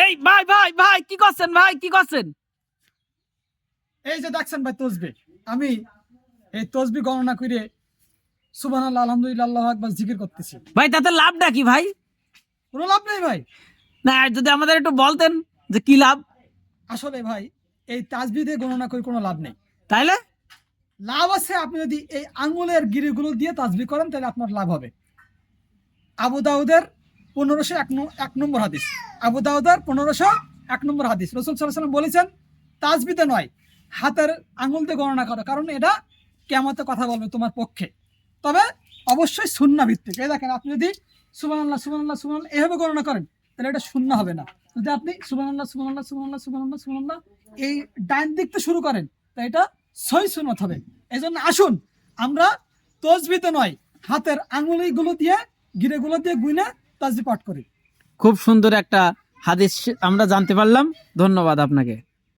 এই ভাই ভাই ভাই কি করছেন ভাই, কি করছেন? এই যে দেখছেন ভাই তসবিহ, আমি এই তসবিহ গণনা করে সুবহানাল্লাহ আলহামদুলিল্লাহ আল্লাহু আকবার জিকির করতেছি। ভাই তাতে লাভটা কি ভাই? কোনো লাভ নেই ভাই। না যদি আমাদের একটু বলতেন যে কি লাভ। আসলে ভাই এই তাসবিহ দিয়ে গণনা করে কোনো লাভ নেই। তাইলে লাভ আছে আপনি যদি এই আঙ্গুলের গিরিগুলো দিয়ে তাসবিহ করেন তাহলে আপনার লাভ হবে। আবু দাউদের 1501 নম্বর হাদিস, আবু দাউদের 1501 নম্বর হাদিস, রাসূল সাল্লাল্লাহু আলাইহি ওয়াসাল্লাম বলেছেন তাসবিহতে নয় হাতের আঙ্গুল দিয়ে গণনা করো, কারণ এটা কিয়ামতে কথা বলবে তোমার পক্ষে। তবে অবশ্যই সুন্নাহ ভিত্তিক। এই দেখেন আপনি যদি সুবহানাল্লাহ সুবহানাল্লাহ সুবহানাল্লাহ এভাবে গণনা করেন তাহলে এটা সুন্নাহ হবে না। যদি আপনি সুবহানাল্লাহ সুবহানাল্লাহ সুবহানাল্লাহ সুবহানাল্লাহ সুবহানাল্লাহ এই ডাইন দিক থেকে শুরু করেন তাই এটা সহি সুন্নাত হবে। এজন্য আসুন আমরা তসবিহতে নয় হাতের আঙ্গুলগুলো দিয়ে গিরেগুলো দিয়ে গুইনা তাসবিহ পাঠ করি। খুব সুন্দর একটা হাদিস আমরা জানতে পারলাম, ধন্যবাদ আপনাকে।